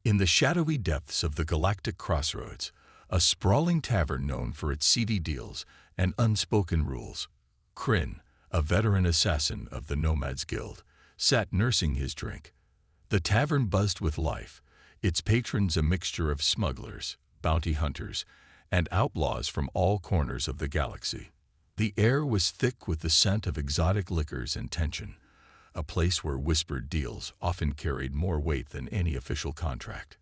In the shadowy depths of the Galactic crossroads, a sprawling tavern known for its seedy deals and unspoken rules, Kryn, a veteran assassin of the Nomads Guild, sat nursing his drink. The tavern buzzed with life, its patrons a mixture of smugglers, bounty hunters, and outlaws from all corners of the galaxy. The air was thick with the scent of exotic liquors and tension, a place where whispered deals often carried more weight than any official contract.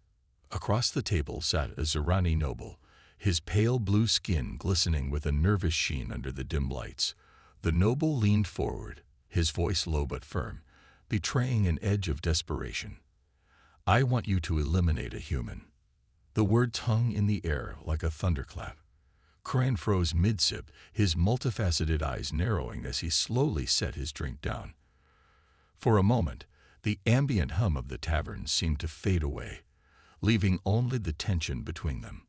Across the table sat a Zerani noble, his pale blue skin glistening with a nervous sheen under the dim lights. The noble leaned forward, his voice low but firm, betraying an edge of desperation. "I want you to eliminate a human." The words hung in the air like a thunderclap. Kryn froze mid-sip, his multifaceted eyes narrowing as he slowly set his drink down. For a moment, the ambient hum of the tavern seemed to fade away, leaving only the tension between them.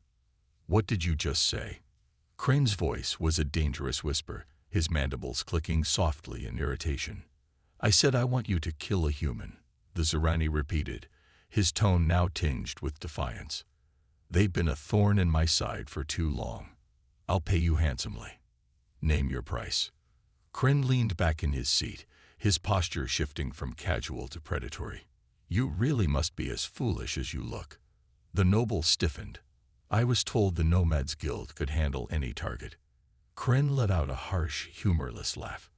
"What did you just say?" Kryn's voice was a dangerous whisper, his mandibles clicking softly in irritation. "I said I want you to kill a human," the Zerani repeated, his tone now tinged with defiance. "They've been a thorn in my side for too long. I'll pay you handsomely. Name your price." Kryn leaned back in his seat, his posture shifting from casual to predatory. "You really must be as foolish as you look." The noble stiffened. "I was told the Nomads Guild could handle any target." Kryn let out a harsh, humorless laugh.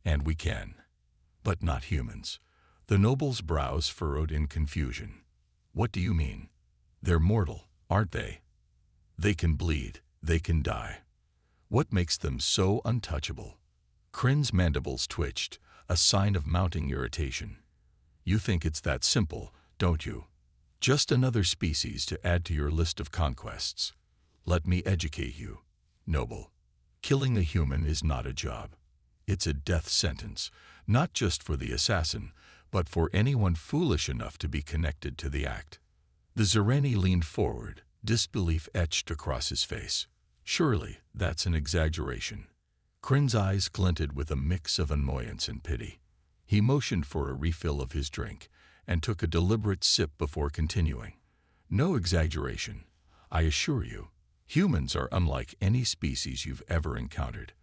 "And we can. But not humans." The noble's brows furrowed in confusion. "What do you mean? They're mortal, aren't they? They can bleed, they can die. What makes them so untouchable?" Kryn's mandibles twitched, a sign of mounting irritation. "You think it's that simple, don't you? Just another species to add to your list of conquests. Let me educate you, noble. Killing a human is not a job. It's a death sentence, not just for the assassin, but for anyone foolish enough to be connected to the act." The Zerani leaned forward, disbelief etched across his face. "Surely, that's an exaggeration." Kryn's eyes glinted with a mix of annoyance and pity. He motioned for a refill of his drink and took a deliberate sip before continuing. "No exaggeration. I assure you, humans are unlike any species you've ever encountered.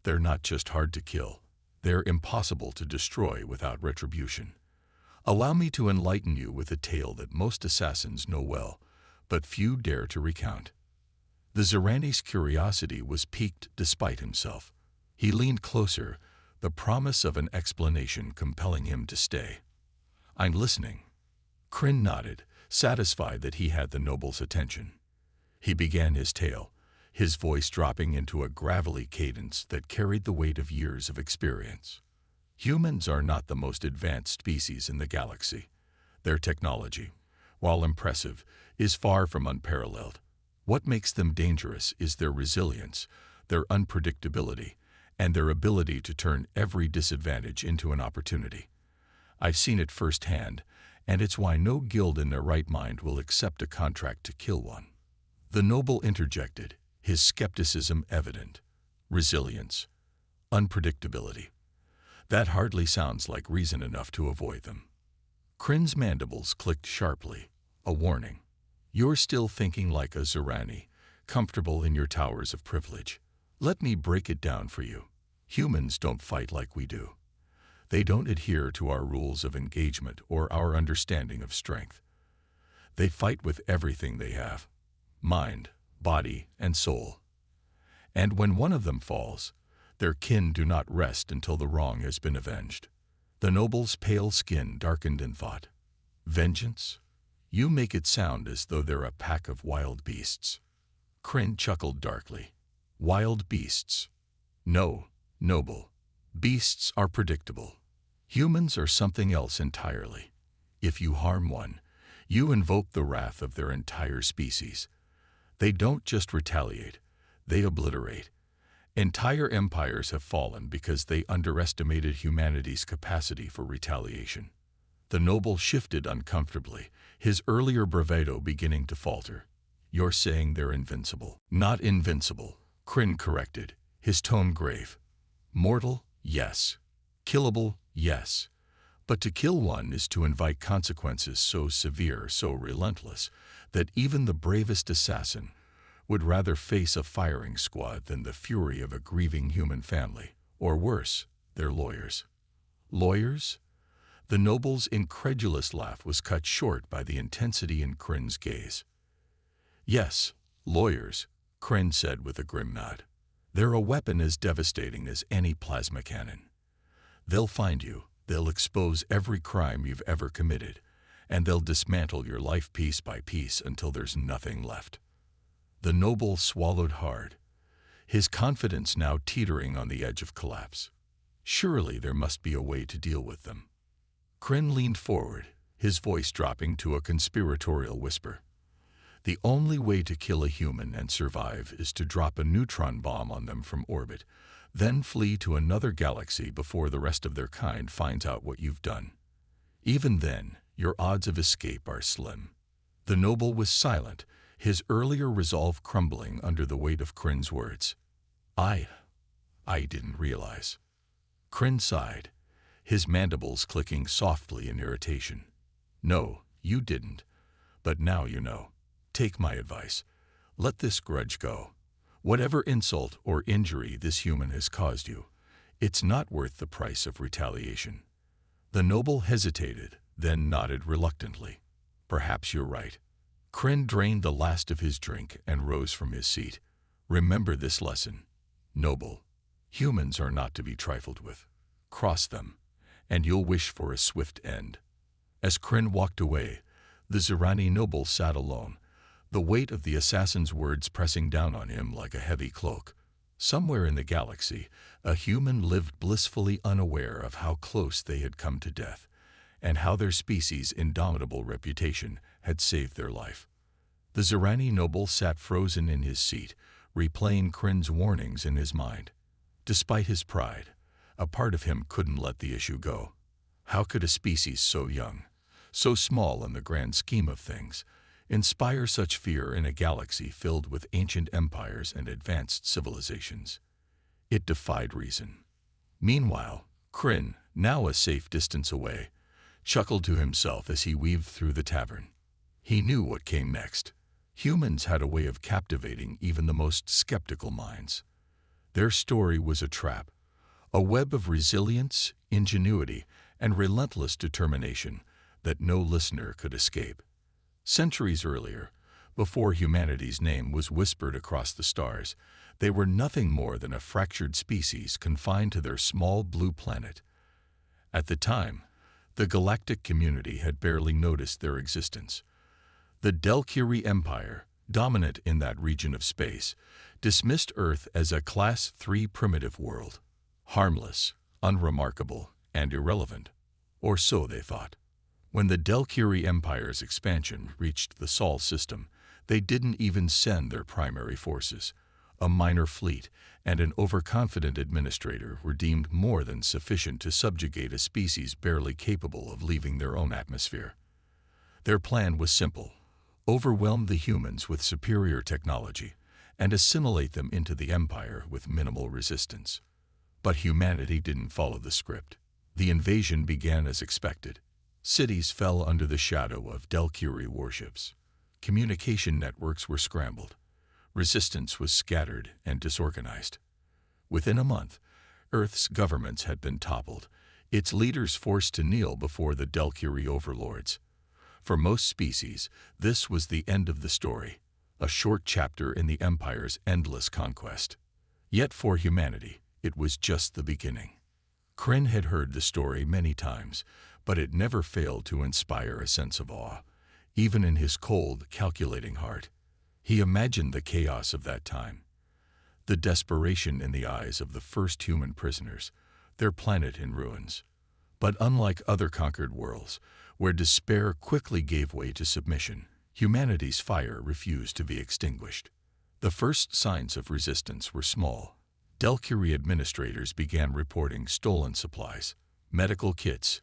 They're not just hard to kill, they're impossible to destroy without retribution. Allow me to enlighten you with a tale that most assassins know well, but few dare to recount." The Zerani's curiosity was piqued despite himself. He leaned closer, the promise of an explanation compelling him to stay. "I'm listening." Kryn nodded, satisfied that he had the noble's attention. He began his tale, his voice dropping into a gravelly cadence that carried the weight of years of experience. "Humans are not the most advanced species in the galaxy. Their technology, while impressive, is far from unparalleled. What makes them dangerous is their resilience, their unpredictability, and their ability to turn every disadvantage into an opportunity. I've seen it firsthand, and it's why no guild in their right mind will accept a contract to kill one." The noble interjected, his skepticism evident. "Resilience, unpredictability. That hardly sounds like reason enough to avoid them." Kryn's mandibles clicked sharply, a warning. "You're still thinking like a Zerani, comfortable in your towers of privilege. Let me break it down for you. Humans don't fight like we do. They don't adhere to our rules of engagement or our understanding of strength. They fight with everything they have: mind, body, and soul. And when one of them falls, their kin do not rest until the wrong has been avenged." The noble's pale skin darkened in thought. "Vengeance? You make it sound as though they're a pack of wild beasts." Kryn chuckled darkly. "Wild beasts? No, noble. Beasts are predictable. Humans are something else entirely. If you harm one, you invoke the wrath of their entire species. They don't just retaliate, they obliterate. Entire empires have fallen because they underestimated humanity's capacity for retaliation." The noble shifted uncomfortably, his earlier bravado beginning to falter. "You're saying they're invincible." "Not invincible," Kryn corrected, his tone grave. "Mortal, yes. Killable, yes. But to kill one is to invite consequences so severe, so relentless, that even the bravest assassin would rather face a firing squad than the fury of a grieving human family, or worse, their lawyers. Lawyers? The noble's incredulous laugh was cut short by the intensity in Kryn's gaze. Yes, lawyers, Kryn said with a grim nod. They're a weapon as devastating as any plasma cannon. They'll find you, they'll expose every crime you've ever committed, and they'll dismantle your life piece by piece until there's nothing left. The noble swallowed hard, his confidence now teetering on the edge of collapse. Surely there must be a way to deal with them. Kryn leaned forward, his voice dropping to a conspiratorial whisper. The only way to kill a human and survive is to drop a neutron bomb on them from orbit, then flee to another galaxy before the rest of their kind finds out what you've done. Even then, your odds of escape are slim. The noble was silent, his earlier resolve crumbling under the weight of Kryn's words. I didn't realize. Kryn sighed, his mandibles clicking softly in irritation. No, you didn't. But now you know. Take my advice. Let this grudge go. Whatever insult or injury this human has caused you, it's not worth the price of retaliation. The noble hesitated, then nodded reluctantly. Perhaps you're right. Kryn drained the last of his drink and rose from his seat. Remember this lesson. Noble. Humans are not to be trifled with. Cross them, and you'll wish for a swift end. As Kryn walked away, the Zirani noble sat alone, the weight of the assassin's words pressing down on him like a heavy cloak. Somewhere in the galaxy, a human lived blissfully unaware of how close they had come to death, and how their species' indomitable reputation had saved their life. The Zirani noble sat frozen in his seat, replaying Kryn's warnings in his mind. Despite his pride, a part of him couldn't let the issue go. How could a species so young, so small in the grand scheme of things, inspire such fear in a galaxy filled with ancient empires and advanced civilizations? It defied reason. Meanwhile, Kryn, now a safe distance away, chuckled to himself as he weaved through the tavern. He knew what came next. Humans had a way of captivating even the most skeptical minds. Their story was a trap, a web of resilience, ingenuity, and relentless determination that no listener could escape. Centuries earlier, before humanity's name was whispered across the stars, they were nothing more than a fractured species confined to their small blue planet. At the time, the galactic community had barely noticed their existence. The Delkiri Empire, dominant in that region of space, dismissed Earth as a Class 3 primitive world, harmless, unremarkable, and irrelevant. Or so they thought. When the Delkiri Empire's expansion reached the Sol system, they didn't even send their primary forces. A minor fleet and an overconfident administrator were deemed more than sufficient to subjugate a species barely capable of leaving their own atmosphere. Their plan was simple: overwhelm the humans with superior technology and assimilate them into the Empire with minimal resistance. But humanity didn't follow the script. The invasion began as expected. Cities fell under the shadow of Delkiri warships. Communication networks were scrambled. Resistance was scattered and disorganized. Within a month, Earth's governments had been toppled, its leaders forced to kneel before the Delkiri overlords. For most species, this was the end of the story, a short chapter in the Empire's endless conquest. Yet for humanity, it was just the beginning. Kryn had heard the story many times, but it never failed to inspire a sense of awe, even in his cold, calculating heart. He imagined the chaos of that time, the desperation in the eyes of the first human prisoners, their planet in ruins. But unlike other conquered worlds, where despair quickly gave way to submission, humanity's fire refused to be extinguished. The first signs of resistance were small. Delkiri administrators began reporting stolen supplies, medical kits,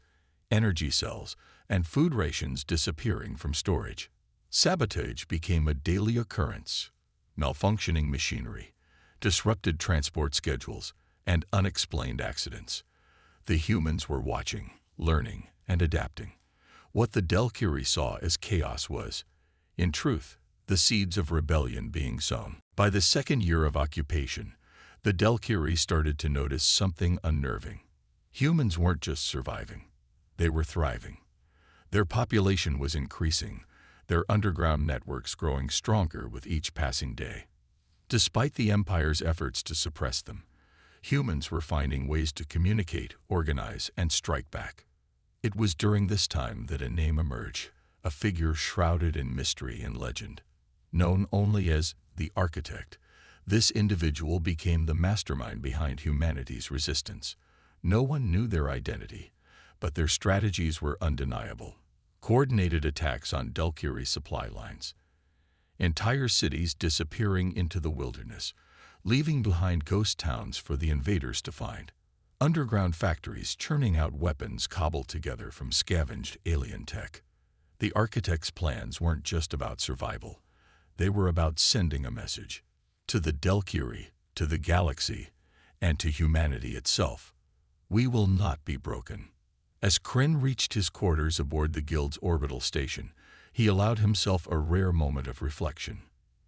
energy cells, and food rations disappearing from storage. Sabotage became a daily occurrence. Malfunctioning machinery, disrupted transport schedules, and unexplained accidents. The humans were watching, learning, and adapting. What the Delkiri saw as chaos was, in truth, the seeds of rebellion being sown. By the second year of occupation, the Delkiri started to notice something unnerving. Humans weren't just surviving, they were thriving. Their population was increasing, their underground networks growing stronger with each passing day. Despite the Empire's efforts to suppress them, humans were finding ways to communicate, organize, and strike back. It was during this time that a name emerged, a figure shrouded in mystery and legend. Known only as the Architect, this individual became the mastermind behind humanity's resistance. No one knew their identity, but their strategies were undeniable. Coordinated attacks on Delkiri supply lines, entire cities disappearing into the wilderness, leaving behind ghost towns for the invaders to find. Underground factories churning out weapons cobbled together from scavenged alien tech. The Architect's plans weren't just about survival. They were about sending a message to the Delkiri, to the galaxy, and to humanity itself. We will not be broken. As Kryn reached his quarters aboard the Guild's orbital station, he allowed himself a rare moment of reflection.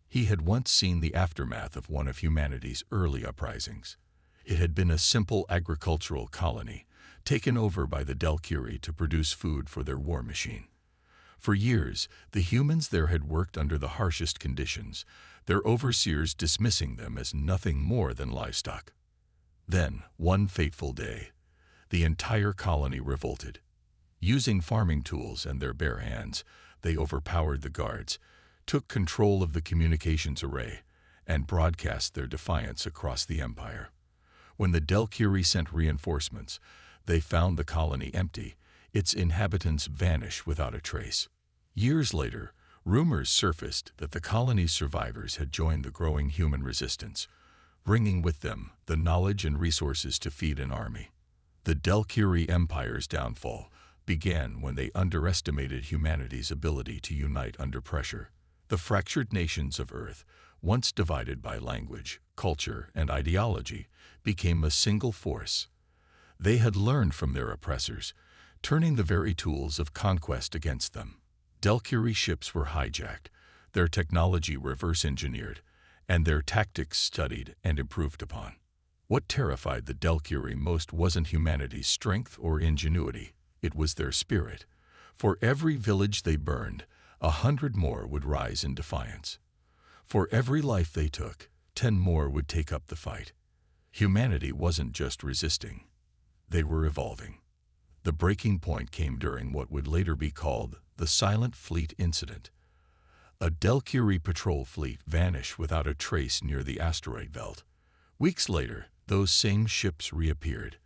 He had once seen the aftermath of one of humanity's early uprisings. It had been a simple agricultural colony, taken over by the Delkiri to produce food for their war machine. For years, the humans there had worked under the harshest conditions, their overseers dismissing them as nothing more than livestock. Then, one fateful day, the entire colony revolted. Using farming tools and their bare hands, they overpowered the guards, took control of the communications array, and broadcast their defiance across the Empire. When the Delkiri sent reinforcements, they found the colony empty, its inhabitants vanish without a trace. Years later, rumors surfaced that the colony's survivors had joined the growing human resistance, bringing with them the knowledge and resources to feed an army. The Delkiri Empire's downfall began when they underestimated humanity's ability to unite under pressure. The fractured nations of Earth, once divided by language, culture, and ideology, became a single force. They had learned from their oppressors, turning the very tools of conquest against them. Delkiri ships were hijacked, their technology reverse-engineered, and their tactics studied and improved upon. What terrified the Delkiri most wasn't humanity's strength or ingenuity, it was their spirit. For every village they burned, 100 more would rise in defiance. For every life they took, 10 more would take up the fight. Humanity wasn't just resisting, they were evolving. The breaking point came during what would later be called the Silent Fleet Incident. A Delkiri patrol fleet vanished without a trace near the asteroid belt. Weeks later, those same ships reappeared,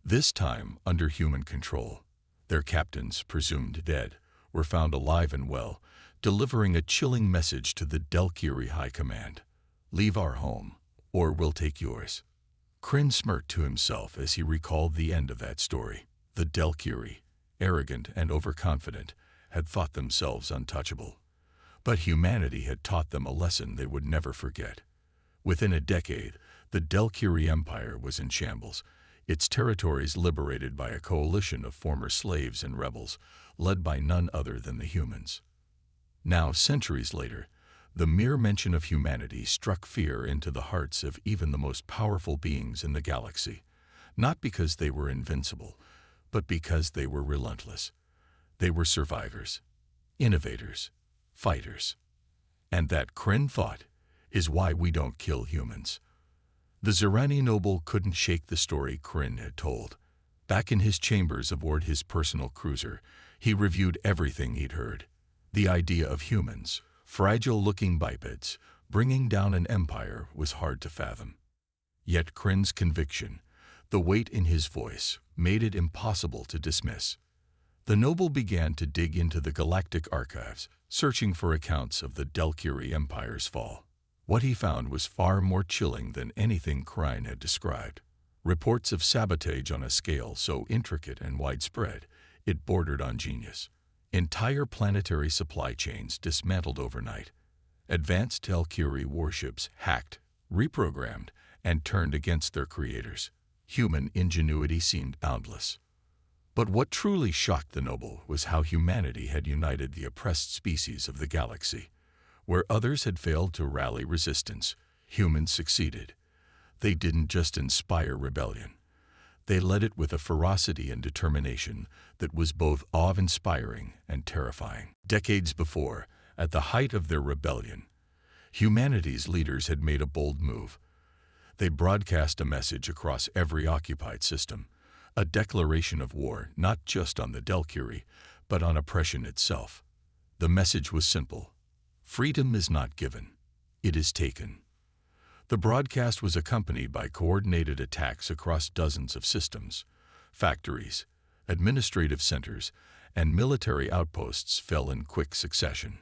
this time under human control. Their captains, presumed dead, were found alive and well, delivering a chilling message to the Delkiri High Command. Leave our home, or we'll take yours. Kryn smirked to himself as he recalled the end of that story. The Delkiri, arrogant and overconfident, had thought themselves untouchable. But humanity had taught them a lesson they would never forget. Within a decade, the Delkiri Empire was in shambles, its territories liberated by a coalition of former slaves and rebels, led by none other than the humans. Now, centuries later, the mere mention of humanity struck fear into the hearts of even the most powerful beings in the galaxy, not because they were invincible, but because they were relentless. They were survivors, innovators, fighters. And that, Kryn thought, is why we don't kill humans. The Zerani noble couldn't shake the story Kryn had told. Back in his chambers aboard his personal cruiser, he reviewed everything he'd heard. The idea of humans, fragile-looking bipeds, bringing down an empire was hard to fathom. Yet Kryn's conviction, the weight in his voice, made it impossible to dismiss. The noble began to dig into the galactic archives, searching for accounts of the Delkiri Empire's fall. What he found was far more chilling than anything Kryn had described. Reports of sabotage on a scale so intricate and widespread, it bordered on genius. Entire planetary supply chains dismantled overnight. Advanced Delkiri warships hacked, reprogrammed, and turned against their creators. Human ingenuity seemed boundless. But what truly shocked the noble was how humanity had united the oppressed species of the galaxy. Where others had failed to rally resistance, humans succeeded. They didn't just inspire rebellion. They led it with a ferocity and determination that was both awe-inspiring and terrifying. Decades before, at the height of their rebellion, humanity's leaders had made a bold move. They broadcast a message across every occupied system, a declaration of war not just on the Delkiri, but on oppression itself. The message was simple. Freedom is not given, it is taken. The broadcast was accompanied by coordinated attacks across dozens of systems. Factories, administrative centers, and military outposts fell in quick succession.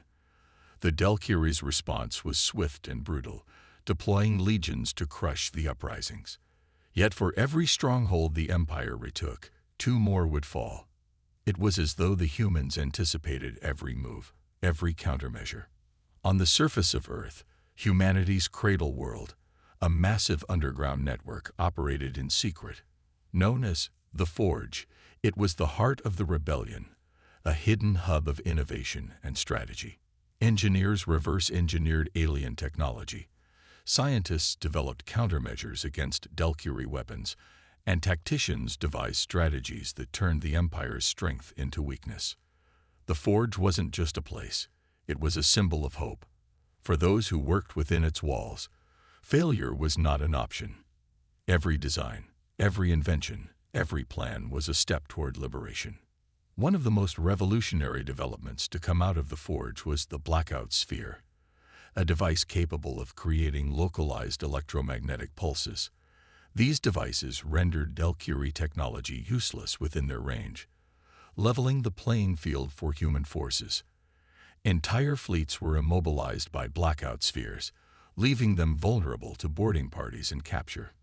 The Delkiri's response was swift and brutal, deploying legions to crush the uprisings. Yet for every stronghold the Empire retook, 2 more would fall. It was as though the humans anticipated every move, every countermeasure. On the surface of Earth, humanity's cradle world, a massive underground network operated in secret. Known as the Forge, it was the heart of the rebellion, a hidden hub of innovation and strategy. Engineers reverse-engineered alien technology. Scientists developed countermeasures against Delkiri weapons, and tacticians devised strategies that turned the Empire's strength into weakness. The Forge wasn't just a place, it was a symbol of hope. For those who worked within its walls, failure was not an option. Every design, every invention, every plan was a step toward liberation. One of the most revolutionary developments to come out of the Forge was the Blackout Sphere, a device capable of creating localized electromagnetic pulses. These devices rendered Delkiri technology useless within their range, leveling the playing field for human forces. Entire fleets were immobilized by blackout spheres, leaving them vulnerable to boarding parties and capture.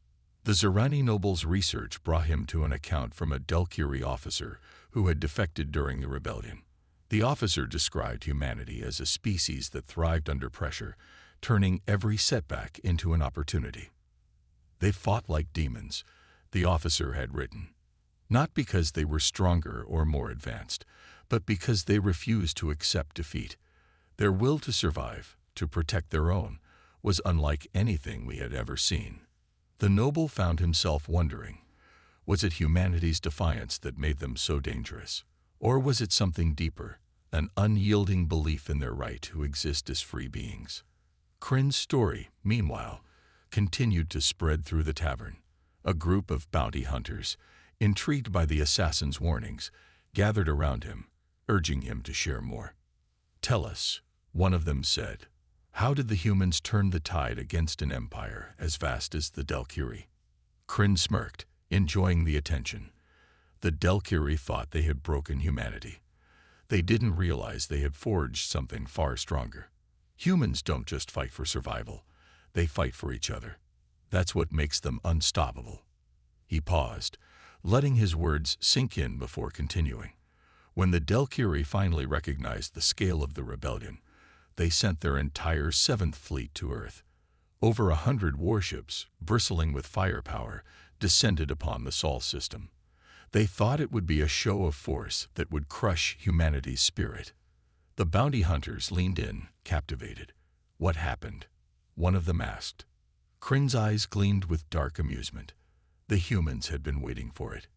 The Zerani noble's research brought him to an account from a Delkiri officer who had defected during the rebellion. The officer described humanity as a species that thrived under pressure, turning every setback into an opportunity. They fought like demons, the officer had written, not because they were stronger or more advanced, but because they refused to accept defeat. Their will to survive, to protect their own, was unlike anything we had ever seen. The noble found himself wondering, was it humanity's defiance that made them so dangerous? Or was it something deeper, an unyielding belief in their right to exist as free beings? Crin's story, meanwhile, continued to spread through the tavern. A group of bounty hunters, intrigued by the assassin's warnings, gathered around him, urging him to share more. "Tell us," one of them said, "how did the humans turn the tide against an empire as vast as the Delkiri?" Crin smirked, enjoying the attention. The Delkiri thought they had broken humanity. They didn't realize they had forged something far stronger. Humans don't just fight for survival, they fight for each other. That's what makes them unstoppable. He paused, letting his words sink in before continuing. When the Delkiri finally recognized the scale of the rebellion, they sent their entire 7th Fleet to Earth. Over 100 warships, bristling with firepower, descended upon the Sol system. They thought it would be a show of force that would crush humanity's spirit. The bounty hunters leaned in, captivated. "What happened?" one of them asked. Crin's eyes gleamed with dark amusement. The humans had been waiting for it.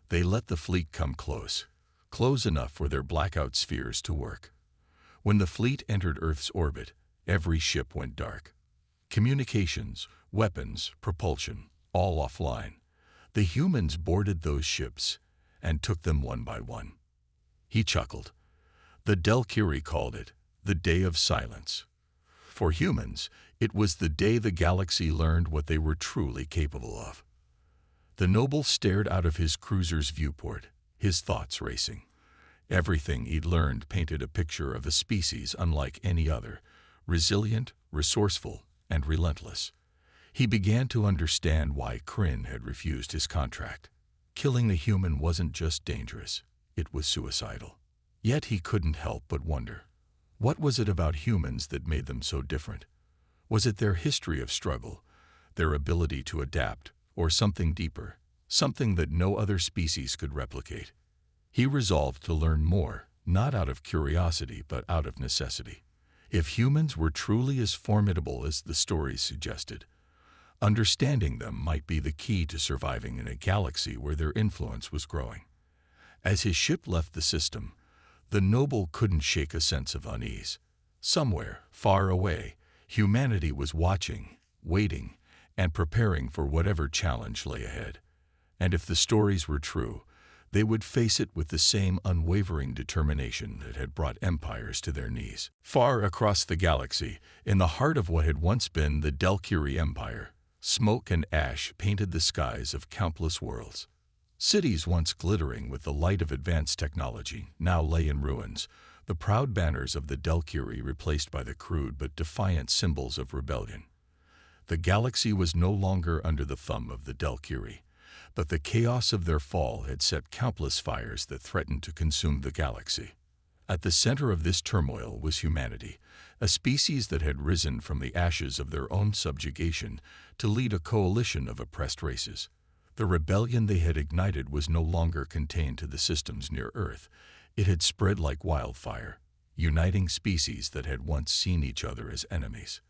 They let the fleet come close enough for their blackout spheres to work. When the fleet entered Earth's orbit, every ship went dark. Communications, weapons, propulsion, all offline. The humans boarded those ships and took them one by one. He chuckled. The Delkiri called it the Day of Silence. For humans, it was the day the galaxy learned what they were truly capable of. The noble stared out of his cruiser's viewport, his thoughts racing. Everything he'd learned painted a picture of a species unlike any other, resilient, resourceful, and relentless. He began to understand why Crin had refused his contract. Killing the human wasn't just dangerous, it was suicidal. Yet he couldn't help but wonder, what was it about humans that made them so different? Was it their history of struggle, their ability to adapt, or something deeper, something that no other species could replicate. He resolved to learn more, not out of curiosity but out of necessity. If humans were truly as formidable as the stories suggested, understanding them might be the key to surviving in a galaxy where their influence was growing. As his ship left the system, the noble couldn't shake a sense of unease. Somewhere, far away, humanity was watching, waiting, and preparing for whatever challenge lay ahead. And if the stories were true, they would face it with the same unwavering determination that had brought empires to their knees. Far across the galaxy, in the heart of what had once been the Delkiri Empire, smoke and ash painted the skies of countless worlds. Cities once glittering with the light of advanced technology now lay in ruins, the proud banners of the Delkiri replaced by the crude but defiant symbols of rebellion. The galaxy was no longer under the thumb of the Delkiri, but the chaos of their fall had set countless fires that threatened to consume the galaxy. At the center of this turmoil was humanity, a species that had risen from the ashes of their own subjugation to lead a coalition of oppressed races. The rebellion they had ignited was no longer contained to the systems near Earth. It had spread like wildfire, uniting species that had once seen each other as enemies.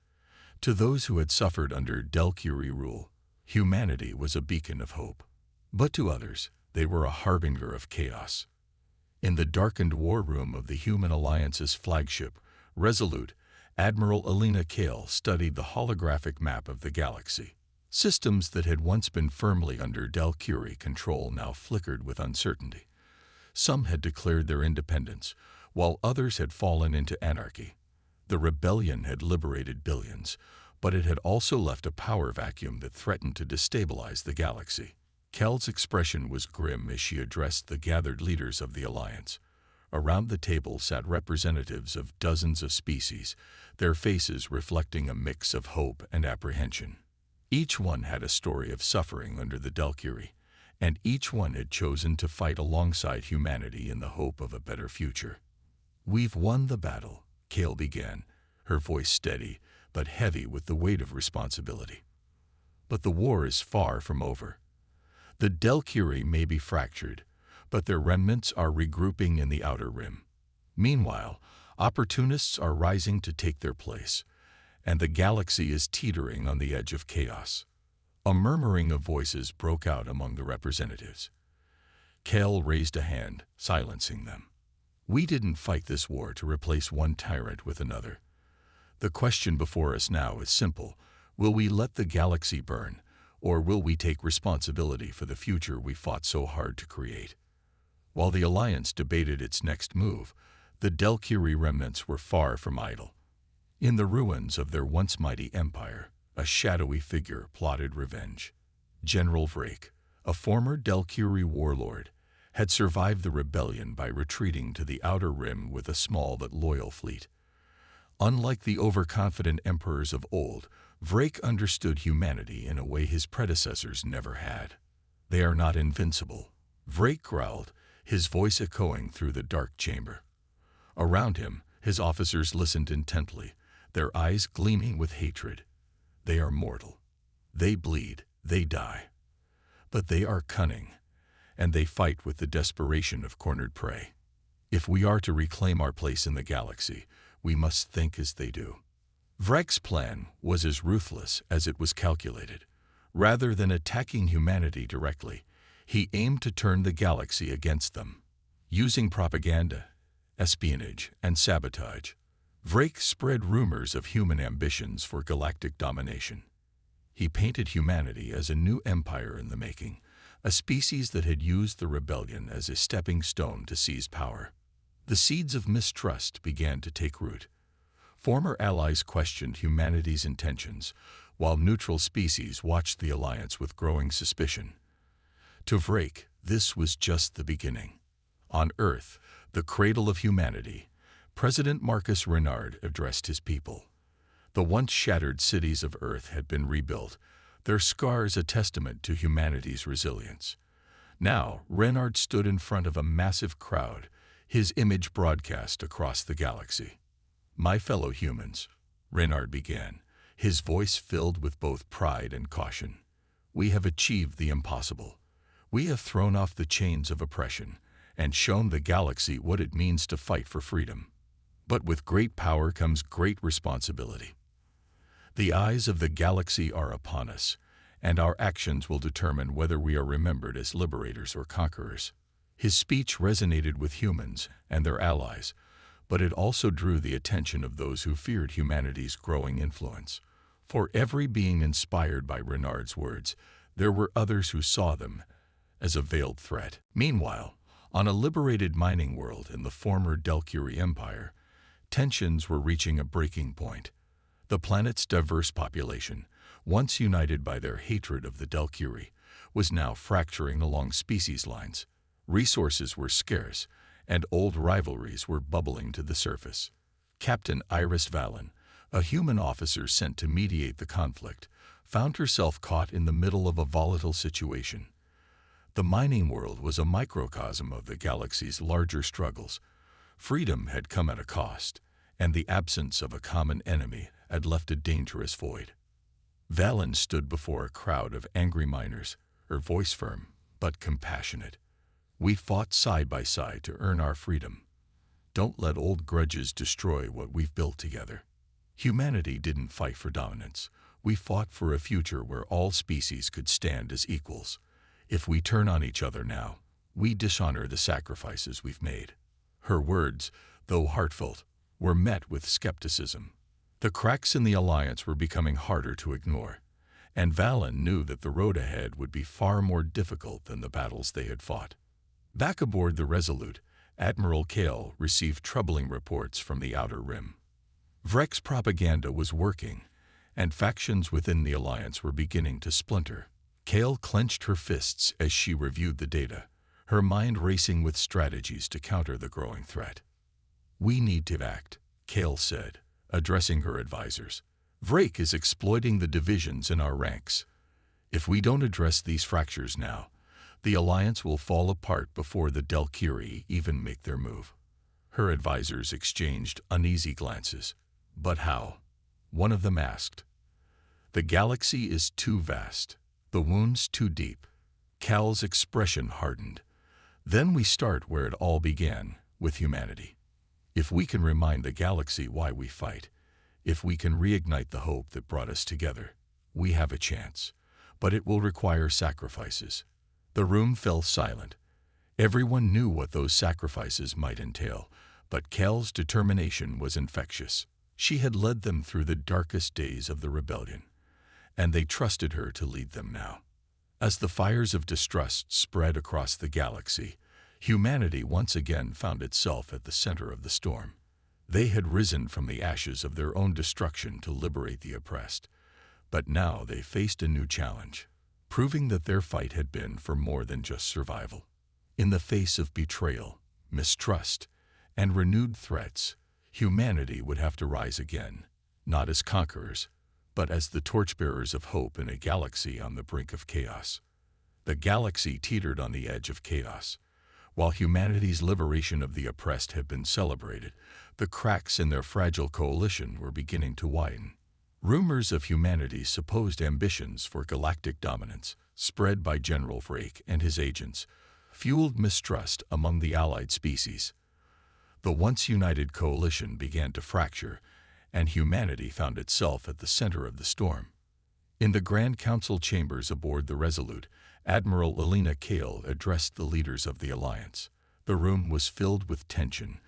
To those who had suffered under Delkiri rule, humanity was a beacon of hope. But to others, they were a harbinger of chaos. In the darkened war room of the Human Alliance's flagship, Resolute, Admiral Elena Kael studied the holographic map of the galaxy. Systems that had once been firmly under Delkiri control now flickered with uncertainty. Some had declared their independence, while others had fallen into anarchy. The rebellion had liberated billions, but it had also left a power vacuum that threatened to destabilize the galaxy. Kael's expression was grim as she addressed the gathered leaders of the Alliance. Around the table sat representatives of dozens of species, their faces reflecting a mix of hope and apprehension. Each one had a story of suffering under the Delkiri, and each one had chosen to fight alongside humanity in the hope of a better future. "We've won the battle," Kael began, her voice steady but heavy with the weight of responsibility. "But the war is far from over. The Delkiri may be fractured, but their remnants are regrouping in the outer rim. Meanwhile, opportunists are rising to take their place, and the galaxy is teetering on the edge of chaos." A murmuring of voices broke out among the representatives. Kael raised a hand, silencing them. "We didn't fight this war to replace one tyrant with another. The question before us now is simple. Will we let the galaxy burn, or will we take responsibility for the future we fought so hard to create?" While the Alliance debated its next move, the Delkiri remnants were far from idle. In the ruins of their once mighty empire, a shadowy figure plotted revenge. General Vraek, a former Delkiri warlord, had survived the rebellion by retreating to the outer rim with a small but loyal fleet. Unlike the overconfident emperors of old, Vraek understood humanity in a way his predecessors never had. "They are not invincible," Vraek growled, his voice echoing through the dark chamber. Around him, his officers listened intently, their eyes gleaming with hatred. "They are mortal. They bleed, they die. But they are cunning, and they fight with the desperation of cornered prey. If we are to reclaim our place in the galaxy, we must think as they do." Vraek's plan was as ruthless as it was calculated. Rather than attacking humanity directly, he aimed to turn the galaxy against them. Using propaganda, espionage, and sabotage, Vraek spread rumors of human ambitions for galactic domination. He painted humanity as a new empire in the making, a species that had used the rebellion as a stepping stone to seize power. The seeds of mistrust began to take root. Former allies questioned humanity's intentions, while neutral species watched the alliance with growing suspicion. To Vraek, this was just the beginning. On Earth, the cradle of humanity, President Marcus Renard addressed his people. The once shattered cities of Earth had been rebuilt, their scars a testament to humanity's resilience. Now, Renard stood in front of a massive crowd, his image broadcast across the galaxy. "My fellow humans," Renard began, his voice filled with both pride and caution, "we have achieved the impossible. We have thrown off the chains of oppression and shown the galaxy what it means to fight for freedom. But with great power comes great responsibility. The eyes of the galaxy are upon us, and our actions will determine whether we are remembered as liberators or conquerors. His speech resonated with humans and their allies, but it also drew the attention of those who feared humanity's growing influence. For every being inspired by Renard's words, there were others who saw them as a veiled threat. Meanwhile, on a liberated mining world in the former Delkiri Empire, tensions were reaching a breaking point. The planet's diverse population, once united by their hatred of the Delkiri, was now fracturing along species lines. Resources were scarce, and old rivalries were bubbling to the surface. Captain Iris Valen, a human officer sent to mediate the conflict, found herself caught in the middle of a volatile situation. The mining world was a microcosm of the galaxy's larger struggles. Freedom had come at a cost, and the absence of a common enemy had left a dangerous void. Valen stood before a crowd of angry miners, her voice firm but compassionate. "We fought side by side to earn our freedom. Don't let old grudges destroy what we've built together. Humanity didn't fight for dominance. We fought for a future where all species could stand as equals. If we turn on each other now, we dishonor the sacrifices we've made." Her words, though heartfelt, were met with skepticism. The cracks in the alliance were becoming harder to ignore, and Valen knew that the road ahead would be far more difficult than the battles they had fought. Back aboard the Resolute, Admiral Kael received troubling reports from the Outer Rim. Vraek's propaganda was working, and factions within the alliance were beginning to splinter. Kael clenched her fists as she reviewed the data, her mind racing with strategies to counter the growing threat. "We need to act," Kael said, addressing her advisors. "Vraek is exploiting the divisions in our ranks. If we don't address these fractures now, the alliance will fall apart before the Delkiri even make their move." Her advisors exchanged uneasy glances. "But how?" one of them asked. "The galaxy is too vast, the wounds too deep." Kael's expression hardened. "Then we start where it all began, with humanity. If we can remind the galaxy why we fight, if we can reignite the hope that brought us together, we have a chance. But it will require sacrifices." The room fell silent. Everyone knew what those sacrifices might entail, but Kael's determination was infectious. She had led them through the darkest days of the rebellion, and they trusted her to lead them now. As the fires of distrust spread across the galaxy, humanity once again found itself at the center of the storm. They had risen from the ashes of their own destruction to liberate the oppressed, but now they faced a new challenge, proving that their fight had been for more than just survival. In the face of betrayal, mistrust, and renewed threats, humanity would have to rise again, not as conquerors, but as the torchbearers of hope in a galaxy on the brink of chaos. The galaxy teetered on the edge of chaos. While humanity's liberation of the oppressed had been celebrated, the cracks in their fragile coalition were beginning to widen. Rumors of humanity's supposed ambitions for galactic dominance, spread by General Vraek and his agents, fueled mistrust among the allied species. The once united coalition began to fracture, and humanity found itself at the center of the storm. In the Grand Council chambers aboard the Resolute, Admiral Elena Kael addressed the leaders of the alliance. The room was filled with tension,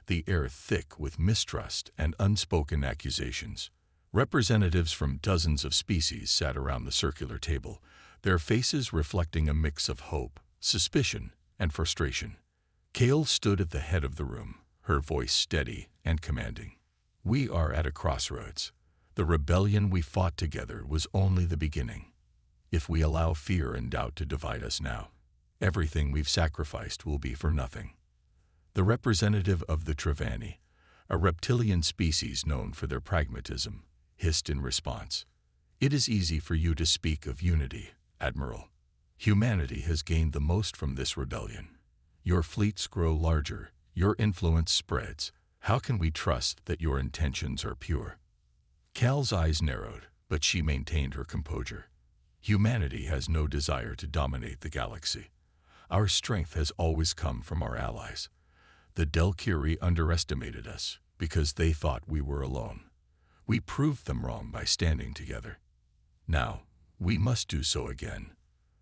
the air thick with mistrust and unspoken accusations. Representatives from dozens of species sat around the circular table, their faces reflecting a mix of hope, suspicion, and frustration. Kael stood at the head of the room, her voice steady and commanding. "We are at a crossroads. The rebellion we fought together was only the beginning. If we allow fear and doubt to divide us now, everything we've sacrificed will be for nothing." The representative of the Trevani, a reptilian species known for their pragmatism, hissed in response. "It is easy for you to speak of unity, Admiral. Humanity has gained the most from this rebellion. Your fleets grow larger, your influence spreads. How can we trust that your intentions are pure?" Kael's eyes narrowed, but she maintained her composure. Humanity has no desire to dominate the galaxy. Our strength has always come from our allies. The Delkiri underestimated us because they thought we were alone. We proved them wrong by standing together. Now, we must do so again.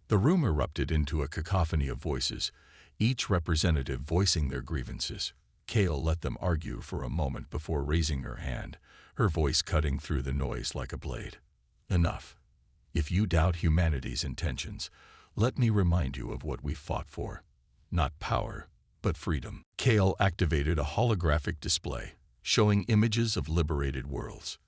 The room erupted into a cacophony of voices, each representative voicing their grievances. Kael let them argue for a moment before raising her hand, her voice cutting through the noise like a blade. Enough. If you doubt humanity's intentions, let me remind you of what we fought for. Not power, but freedom. Kael activated a holographic display, showing images of liberated worlds.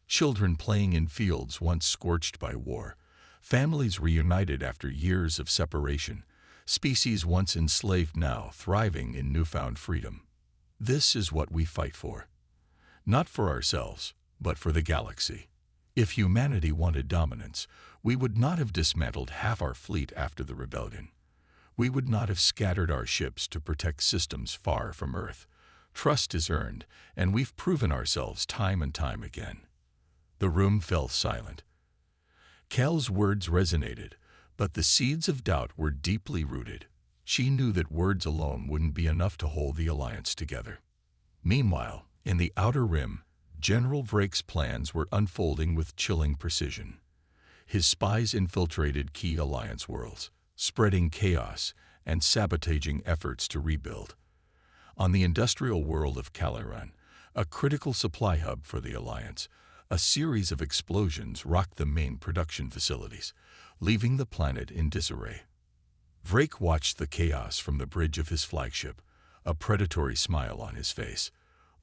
Children playing in fields once scorched by war, families reunited after years of separation, species once enslaved now thriving in newfound freedom. This is what we fight for. Not for ourselves, but for the galaxy. If humanity wanted dominance, we would not have dismantled half our fleet after the rebellion. We would not have scattered our ships to protect systems far from Earth. Trust is earned, and we've proven ourselves time and time again. The room fell silent. Kael's words resonated, but the seeds of doubt were deeply rooted. She knew that words alone wouldn't be enough to hold the alliance together. Meanwhile, in the outer rim, General Vraek's plans were unfolding with chilling precision. His spies infiltrated key alliance worlds, spreading chaos and sabotaging efforts to rebuild. On the industrial world of Caliran, a critical supply hub for the alliance, a series of explosions rocked the main production facilities, leaving the planet in disarray. Vraek watched the chaos from the bridge of his flagship, a predatory smile on his face.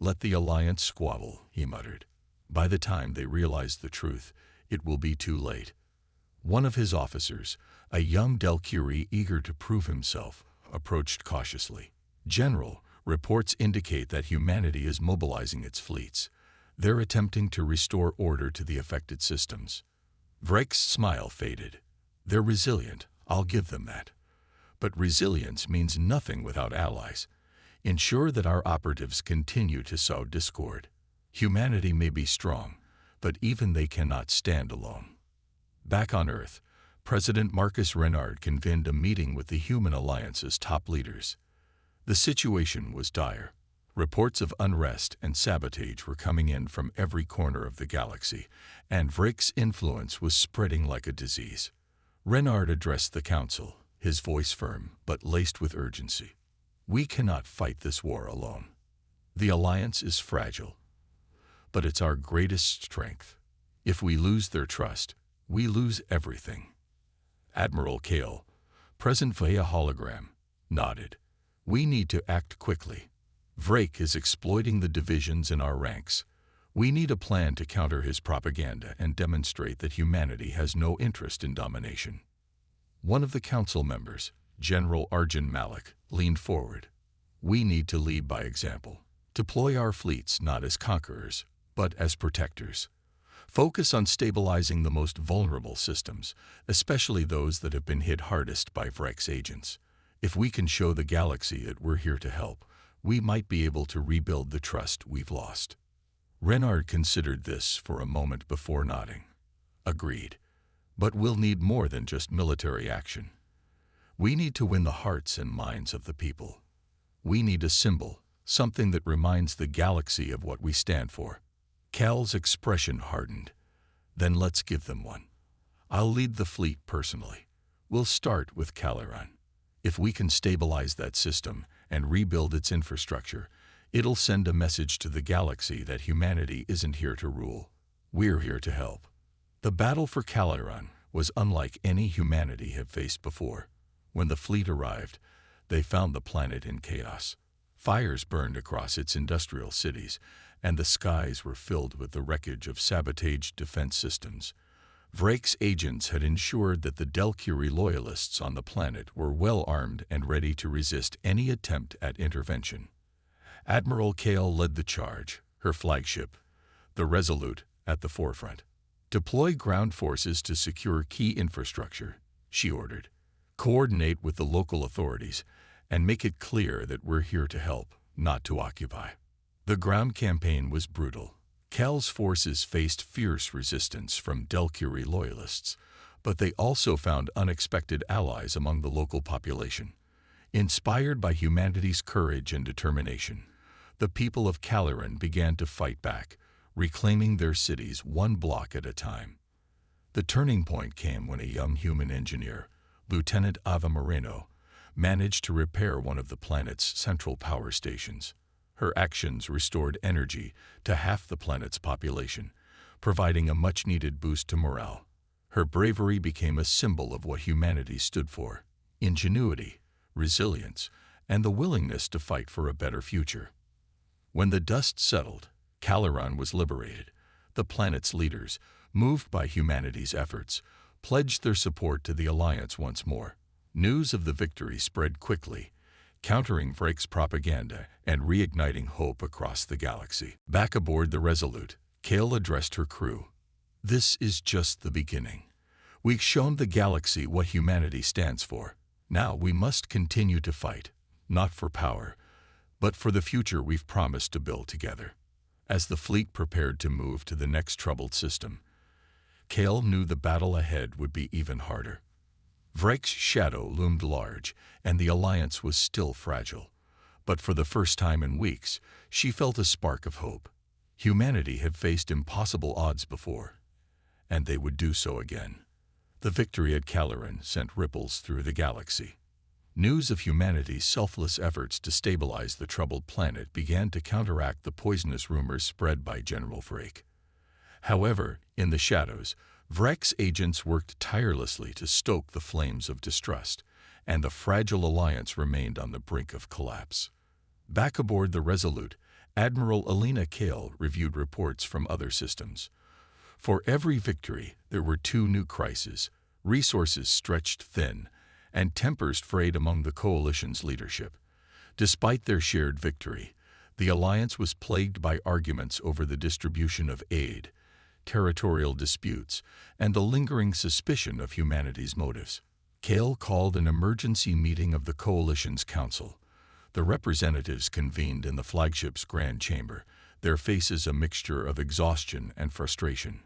"Let the alliance squabble," he muttered. "By the time they realize the truth, it will be too late." One of his officers, a young Delkiri eager to prove himself, approached cautiously. "General, reports indicate that humanity is mobilizing its fleets. They're attempting to restore order to the affected systems." Vraek's smile faded. "They're resilient, I'll give them that. But resilience means nothing without allies. Ensure that our operatives continue to sow discord. Humanity may be strong, but even they cannot stand alone." Back on Earth, President Marcus Renard convened a meeting with the Human Alliance's top leaders. The situation was dire. Reports of unrest and sabotage were coming in from every corner of the galaxy, and Vraek's influence was spreading like a disease. Renard addressed the council, his voice firm but laced with urgency. "We cannot fight this war alone. The alliance is fragile, but it's our greatest strength. If we lose their trust, we lose everything." Admiral Kael, present via hologram, nodded. "We need to act quickly. Vraek is exploiting the divisions in our ranks. We need a plan to counter his propaganda and demonstrate that humanity has no interest in domination." One of the council members, General Arjun Malik, leaned forward. "We need to lead by example. Deploy our fleets not as conquerors, but as protectors. Focus on stabilizing the most vulnerable systems, especially those that have been hit hardest by Vraek's agents. If we can show the galaxy that we're here to help, we might be able to rebuild the trust we've lost." Renard considered this for a moment before nodding. "Agreed. But we'll need more than just military action. We need to win the hearts and minds of the people. We need a symbol, something that reminds the galaxy of what we stand for." Kael's expression hardened. "Then let's give them one. I'll lead the fleet personally. We'll start with Caliran. If we can stabilize that system and rebuild its infrastructure, it'll send a message to the galaxy that humanity isn't here to rule. We're here to help." The battle for Caliran was unlike any humanity had faced before. When the fleet arrived, they found the planet in chaos. Fires burned across its industrial cities, and the skies were filled with the wreckage of sabotaged defense systems. Vraek's agents had ensured that the Delkiri loyalists on the planet were well armed and ready to resist any attempt at intervention. Admiral Kael led the charge, her flagship, the Resolute, at the forefront. "Deploy ground forces to secure key infrastructure," she ordered. "Coordinate with the local authorities and make it clear that we're here to help, not to occupy." The ground campaign was brutal. Kael's forces faced fierce resistance from Delkiri loyalists, But they also found unexpected allies among the local population. Inspired by humanity's courage and determination, the people of Calaran began to fight back, reclaiming their cities one block at a time. The turning point came when a young human engineer, Lieutenant Ava Moreno, managed to repair one of the planet's central power stations. Her actions restored energy to half the planet's population, providing a much-needed boost to morale. Her bravery became a symbol of what humanity stood for: ingenuity, resilience, and the willingness to fight for a better future. When the dust settled, Calaran was liberated. The planet's leaders, moved by humanity's efforts, pledged their support to the Alliance once more. News of the victory spread quickly, countering Vraek's propaganda and reigniting hope across the galaxy. Back aboard the Resolute, Kael addressed her crew. "This is just the beginning. We've shown the galaxy what humanity stands for. Now we must continue to fight, not for power, but for the future we've promised to build together." As the fleet prepared to move to the next troubled system, Kael knew the battle ahead would be even harder. Vraek's shadow loomed large, and the Alliance was still fragile. But for the first time in weeks, she felt a spark of hope. Humanity had faced impossible odds before, and they would do so again. The victory at Calaran sent ripples through the galaxy. News of humanity's selfless efforts to stabilize the troubled planet began to counteract the poisonous rumors spread by General Vraek. However, in the shadows, Vraek's agents worked tirelessly to stoke the flames of distrust, and the fragile alliance remained on the brink of collapse. Back aboard the Resolute, Admiral Elena Kael reviewed reports from other systems. For every victory, there were two new crises: resources stretched thin, and tempers frayed among the coalition's leadership. Despite their shared victory, the alliance was plagued by arguments over the distribution of aid, territorial disputes, and the lingering suspicion of humanity's motives. Kael called an emergency meeting of the coalition's council. The representatives convened in the flagship's grand chamber, their faces a mixture of exhaustion and frustration.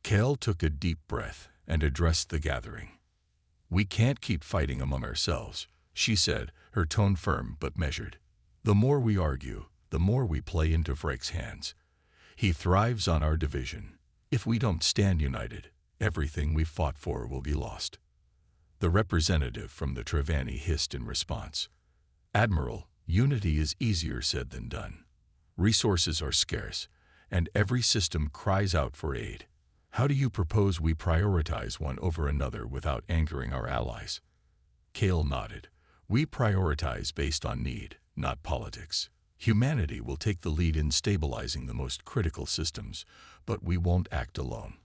Kael took a deep breath and addressed the gathering. "We can't keep fighting among ourselves," she said, her tone firm but measured. "The more we argue, the more we play into Vraek's hands. He thrives on our division. If we don't stand united, everything we've fought for will be lost." The representative from the Trevani hissed in response. "Admiral, unity is easier said than done. Resources are scarce, and every system cries out for aid. How do you propose we prioritize one over another without angering our allies?" Kael nodded. "We prioritize based on need, not politics. Humanity will take the lead in stabilizing the most critical systems, but we won't act alone.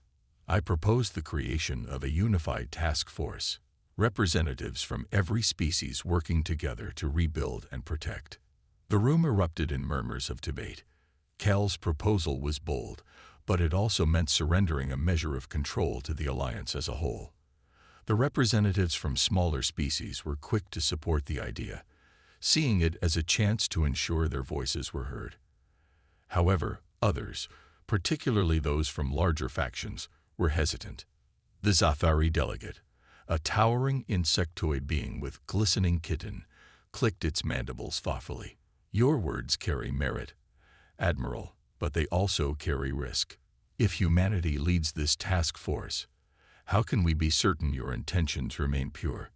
I propose the creation of a unified task force, representatives from every species working together to rebuild and protect." The room erupted in murmurs of debate. Kael's proposal was bold, but it also meant surrendering a measure of control to the alliance as a whole. The representatives from smaller species were quick to support the idea, seeing it as a chance to ensure their voices were heard. However, others, particularly those from larger factions, were hesitant. The Zathari delegate, a towering insectoid being with glistening chitin, clicked its mandibles thoughtfully. "Your words carry merit, Admiral, but they also carry risk. If humanity leads this task force, how can we be certain your intentions remain pure?"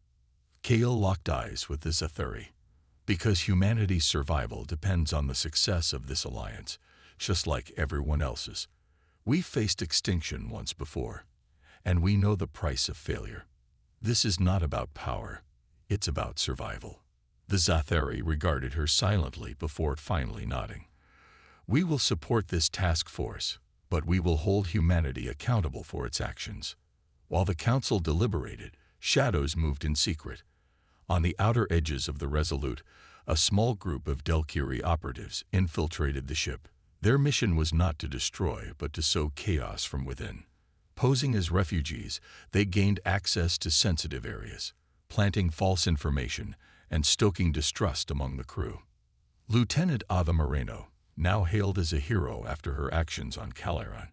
Kael locked eyes with the Zathari. "Because humanity's survival depends on the success of this alliance, just like everyone else's. We've faced extinction once before, and we know the price of failure. This is not about power, it's about survival." The Zathari regarded her silently before finally nodding. "We will support this task force, but we will hold humanity accountable for its actions." While the council deliberated, shadows moved in secret. On the outer edges of the Resolute, a small group of Delkiri operatives infiltrated the ship. Their mission was not to destroy, but to sow chaos from within. Posing as refugees, they gained access to sensitive areas, planting false information and stoking distrust among the crew. Lieutenant Ava Moreno, now hailed as a hero after her actions on Calaran,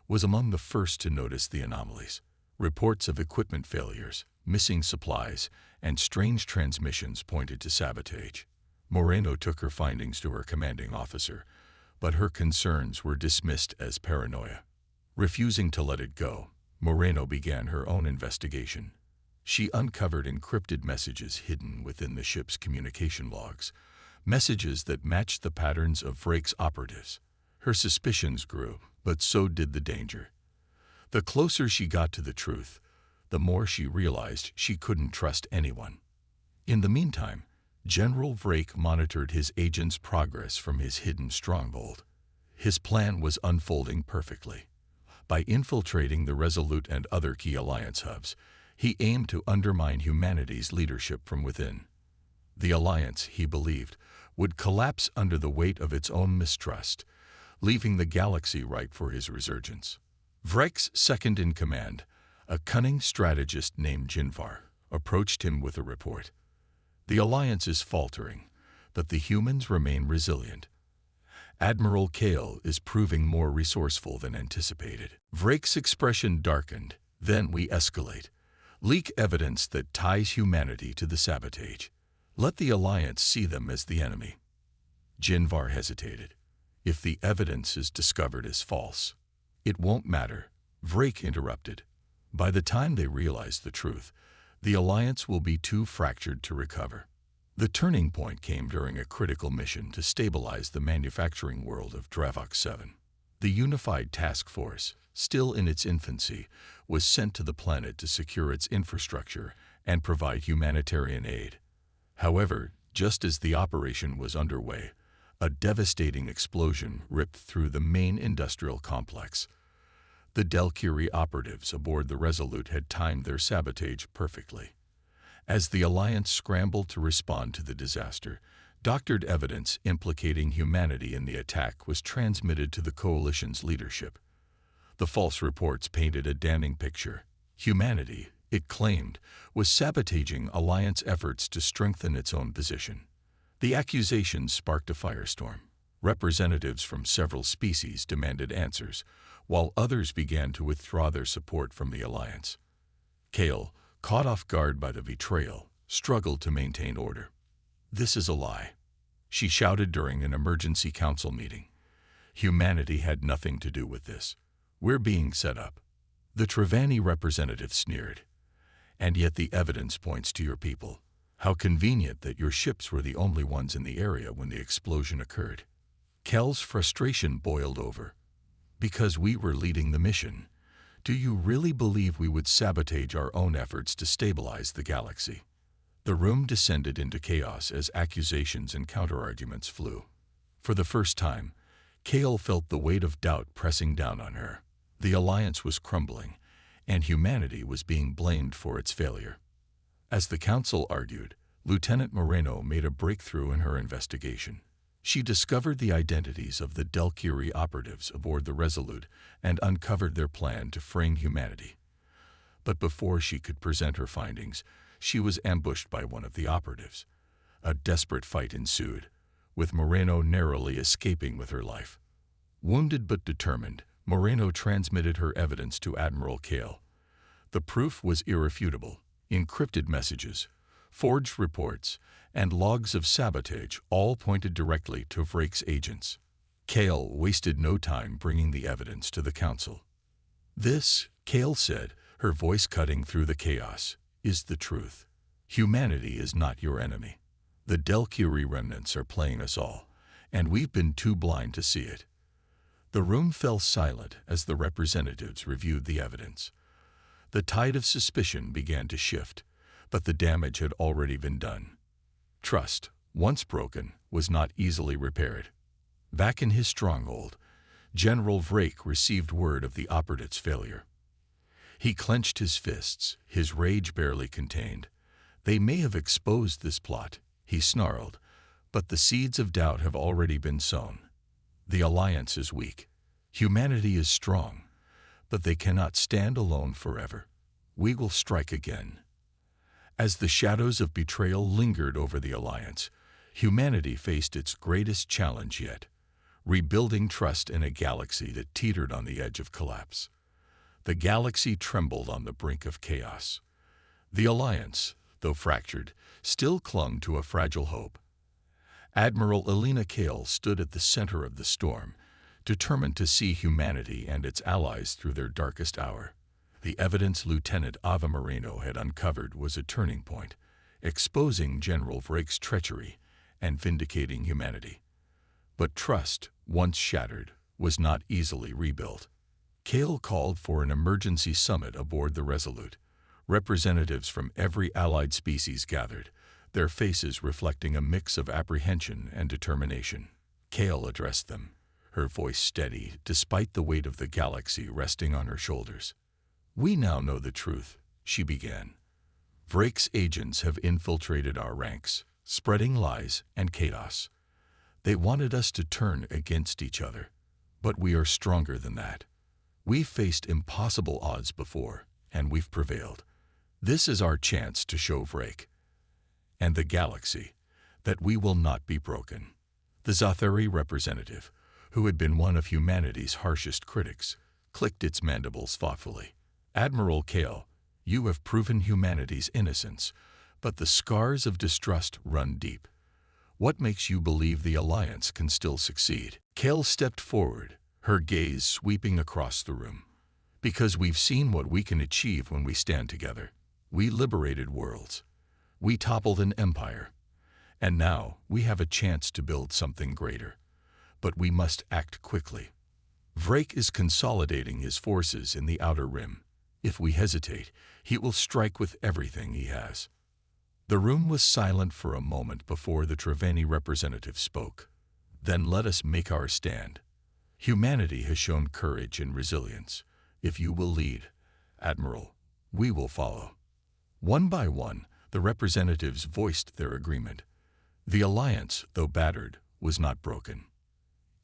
was among the first to notice the anomalies. Reports of equipment failures, missing supplies, and strange transmissions pointed to sabotage. Moreno took her findings to her commanding officer, but her concerns were dismissed as paranoia. Refusing to let it go, Moreno began her own investigation. She uncovered encrypted messages hidden within the ship's communication logs, messages that matched the patterns of Vraek's operatives. Her suspicions grew, but so did the danger. The closer she got to the truth, the more she realized she couldn't trust anyone. In the meantime, General Vraek monitored his agent's progress from his hidden stronghold. His plan was unfolding perfectly. By infiltrating the Resolute and other key Alliance hubs, he aimed to undermine humanity's leadership from within. The Alliance, he believed, would collapse under the weight of its own mistrust, leaving the galaxy ripe for his resurgence. Vraek's second-in-command, a cunning strategist named Jinvar, approached him with a report. The Alliance is faltering, but the humans remain resilient. Admiral Kael is proving more resourceful than anticipated. Vraek's expression darkened. Then we escalate. Leak evidence that ties humanity to the sabotage. Let the Alliance see them as the enemy. Jinvar hesitated. If the evidence is discovered as false, it won't matter. Vraek interrupted. By the time they realize the truth, the Alliance will be too fractured to recover. The turning point came during a critical mission to stabilize the manufacturing world of Dravok 7. The Unified Task Force, still in its infancy, was sent to the planet to secure its infrastructure and provide humanitarian aid. However, just as the operation was underway, a devastating explosion ripped through the main industrial complex. The Delkiri operatives aboard the Resolute had timed their sabotage perfectly. As the Alliance scrambled to respond to the disaster, doctored evidence implicating humanity in the attack was transmitted to the Coalition's leadership. The false reports painted a damning picture. Humanity, it claimed, was sabotaging Alliance efforts to strengthen its own position. The accusations sparked a firestorm. Representatives from several species demanded answers, while others began to withdraw their support from the Alliance. Kael, caught off guard by the betrayal, struggled to maintain order. "This is a lie," she shouted during an emergency council meeting. "Humanity had nothing to do with this. We're being set up." The Trevani representative sneered. "And yet the evidence points to your people. How convenient that your ships were the only ones in the area when the explosion occurred." Kael's frustration boiled over. "Because we were leading the mission. Do you really believe we would sabotage our own efforts to stabilize the galaxy?" The room descended into chaos as accusations and counterarguments flew. For the first time, Kael felt the weight of doubt pressing down on her. The Alliance was crumbling, and humanity was being blamed for its failure. As the Council argued, Lieutenant Moreno made a breakthrough in her investigation. She discovered the identities of the Delkiri operatives aboard the Resolute and uncovered their plan to frame humanity. But before she could present her findings, she was ambushed by one of the operatives. A desperate fight ensued, with Moreno narrowly escaping with her life. Wounded but determined, Moreno transmitted her evidence to Admiral Kael. The proof was irrefutable. Encrypted messages, forged reports, and logs of sabotage all pointed directly to Vraek's agents. Kael wasted no time bringing the evidence to the Council. "This," Kael said, her voice cutting through the chaos, "is the truth. Humanity is not your enemy. The Delkiri remnants are playing us all, and we've been too blind to see it." The room fell silent as the representatives reviewed the evidence. The tide of suspicion began to shift, but the damage had already been done. Trust, once broken, was not easily repaired. Back in his stronghold, General Vraek received word of the operatives' failure. He clenched his fists, his rage barely contained. "They may have exposed this plot," he snarled, "but the seeds of doubt have already been sown. The Alliance is weak. Humanity is strong, but they cannot stand alone forever. We will strike again." As the shadows of betrayal lingered over the Alliance, humanity faced its greatest challenge yet: rebuilding trust in a galaxy that teetered on the edge of collapse. The galaxy trembled on the brink of chaos. The Alliance, though fractured, still clung to a fragile hope. Admiral Elena Kael stood at the center of the storm, determined to see humanity and its allies through their darkest hour. The evidence Lieutenant Ava Moreno had uncovered was a turning point, exposing General Vraek's treachery and vindicating humanity. But trust, once shattered, was not easily rebuilt. Kael called for an emergency summit aboard the Resolute. Representatives from every allied species gathered, their faces reflecting a mix of apprehension and determination. Kael addressed them, her voice steady despite the weight of the galaxy resting on her shoulders. "We now know the truth," she began. "Vraek's agents have infiltrated our ranks, spreading lies and chaos. They wanted us to turn against each other, but we are stronger than that. We've faced impossible odds before, and we've prevailed. This is our chance to show Vraek and the galaxy that we will not be broken." The Zathari representative, who had been one of humanity's harshest critics, clicked its mandibles thoughtfully. "Admiral Kael, you have proven humanity's innocence, but the scars of distrust run deep. What makes you believe the Alliance can still succeed?" Kael stepped forward, her gaze sweeping across the room. "Because we've seen what we can achieve when we stand together. We liberated worlds. We toppled an empire. And now we have a chance to build something greater. But we must act quickly. Vraek is consolidating his forces in the Outer Rim. If we hesitate, he will strike with everything he has." The room was silent for a moment before the Trevani representative spoke. "Then let us make our stand. Humanity has shown courage and resilience. If you will lead, Admiral, we will follow." One by one, the representatives voiced their agreement. The Alliance, though battered, was not broken.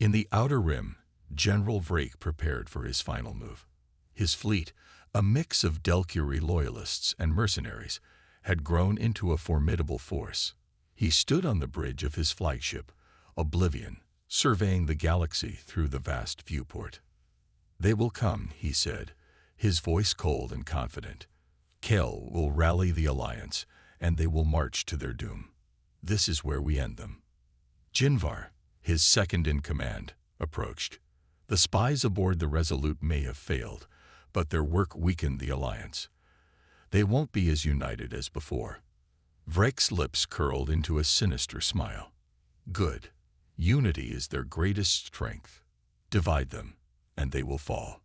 In the Outer Rim, General Vraek prepared for his final move. His fleet, a mix of Delkiri loyalists and mercenaries, had grown into a formidable force. He stood on the bridge of his flagship, Oblivion, surveying the galaxy through the vast viewport. "They will come," he said, his voice cold and confident. "Kael will rally the Alliance, and they will march to their doom. This is where we end them." Jinvar, his second-in-command, approached. The spies aboard the Resolute may have failed, but their work weakened the Alliance. They won't be as united as before. Vraek's lips curled into a sinister smile. "Good. Unity is their greatest strength. Divide them, and they will fall."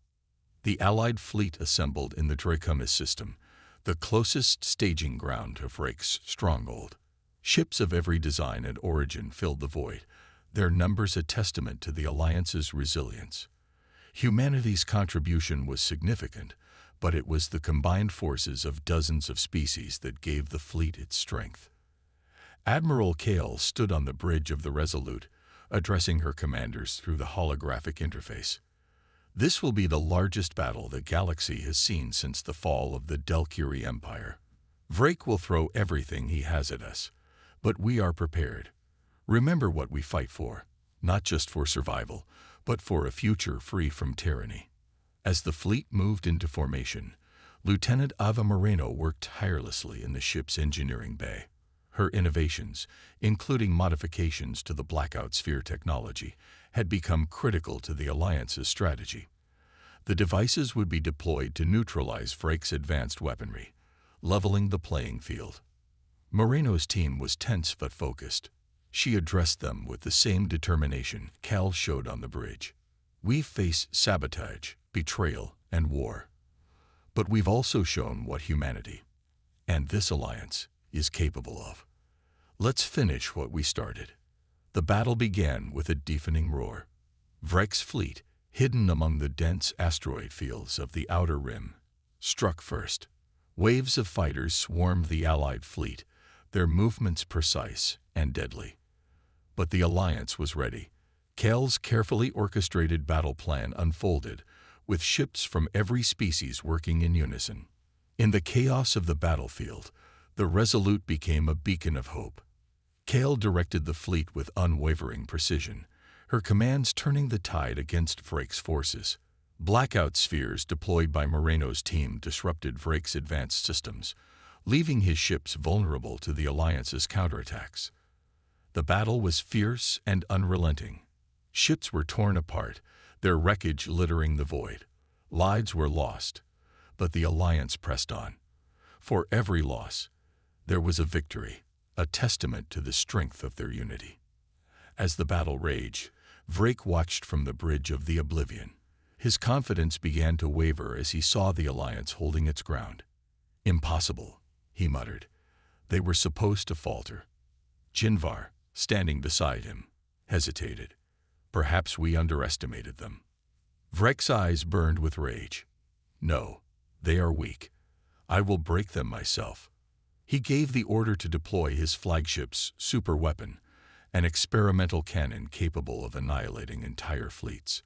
The Allied fleet assembled in the Draconis system, the closest staging ground of Vraek's stronghold. Ships of every design and origin filled the void, their numbers a testament to the Alliance's resilience. Humanity's contribution was significant, but it was the combined forces of dozens of species that gave the fleet its strength. Admiral Kael stood on the bridge of the Resolute, addressing her commanders through the holographic interface. "This will be the largest battle the galaxy has seen since the fall of the Delkiri Empire. Vraek will throw everything he has at us, but we are prepared. Remember what we fight for, not just for survival, but for a future free from tyranny." As the fleet moved into formation, Lieutenant Ava Moreno worked tirelessly in the ship's engineering bay. Her innovations, including modifications to the blackout sphere technology, had become critical to the Alliance's strategy. The devices would be deployed to neutralize Vraek's advanced weaponry, leveling the playing field. Moreno's team was tense but focused. She addressed them with the same determination Kael showed on the bridge. "We've faced sabotage, betrayal, and war. But we've also shown what humanity, and this Alliance, is capable of. Let's finish what we started." The battle began with a deafening roar. Vraek's fleet, hidden among the dense asteroid fields of the Outer Rim, struck first. Waves of fighters swarmed the Allied fleet, their movements precise and deadly. But the Alliance was ready. Kael's carefully orchestrated battle plan unfolded, with ships from every species working in unison. In the chaos of the battlefield, the Resolute became a beacon of hope. Kael directed the fleet with unwavering precision, her commands turning the tide against Vraek's forces. Blackout spheres deployed by Moreno's team disrupted Vraek's advanced systems, leaving his ships vulnerable to the Alliance's counterattacks. The battle was fierce and unrelenting. Ships were torn apart, their wreckage littering the void. Lives were lost, but the Alliance pressed on. For every loss, there was a victory, a testament to the strength of their unity. As the battle raged, Vraek watched from the bridge of the Oblivion. His confidence began to waver as he saw the Alliance holding its ground. "Impossible," he muttered. "They were supposed to falter." Jinvar, standing beside him, hesitated. "Perhaps we underestimated them." Vraek's eyes burned with rage. "No, they are weak. I will break them myself." He gave the order to deploy his flagship's superweapon, an experimental cannon capable of annihilating entire fleets.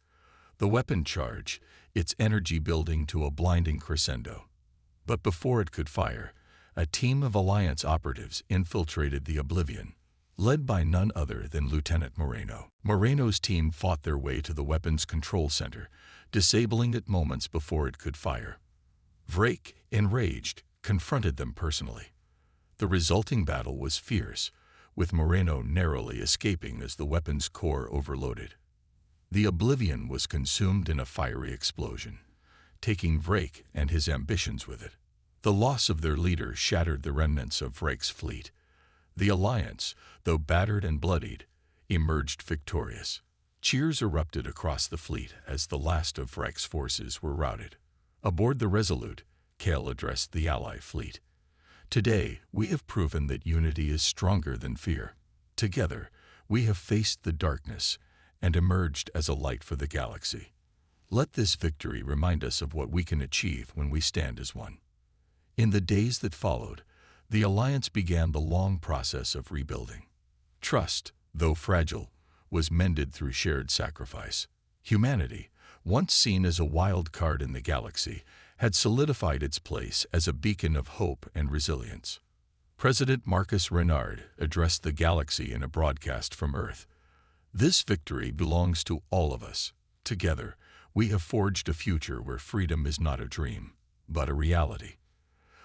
The weapon charged, its energy building to a blinding crescendo. But before it could fire, a team of Alliance operatives infiltrated the Oblivion, led by none other than Lieutenant Moreno. Moreno's team fought their way to the weapon's control center, disabling it moments before it could fire. Vraek, enraged, confronted them personally. The resulting battle was fierce, with Moreno narrowly escaping as the weapon's core overloaded. The Oblivion was consumed in a fiery explosion, taking Vraek and his ambitions with it. The loss of their leader shattered the remnants of Vraek's fleet. The Alliance, though battered and bloodied, emerged victorious. Cheers erupted across the fleet as the last of Vraek's forces were routed. Aboard the Resolute, Kael addressed the Ally fleet. "Today, we have proven that unity is stronger than fear. Together, we have faced the darkness and emerged as a light for the galaxy. Let this victory remind us of what we can achieve when we stand as one." In the days that followed, the Alliance began the long process of rebuilding. Trust, though fragile, was mended through shared sacrifice. Humanity, once seen as a wild card in the galaxy, had solidified its place as a beacon of hope and resilience. President Marcus Renard addressed the galaxy in a broadcast from Earth. "This victory belongs to all of us. Together, we have forged a future where freedom is not a dream, but a reality.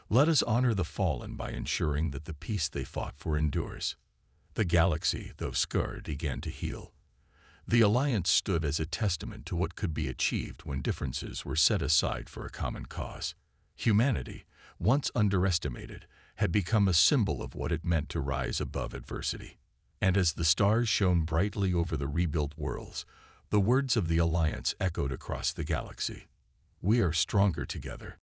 Let us honor the fallen by ensuring that the peace they fought for endures." The galaxy, though scarred, began to heal. The Alliance stood as a testament to what could be achieved when differences were set aside for a common cause. Humanity, once underestimated, had become a symbol of what it meant to rise above adversity. And as the stars shone brightly over the rebuilt worlds, the words of the Alliance echoed across the galaxy. "We are stronger together."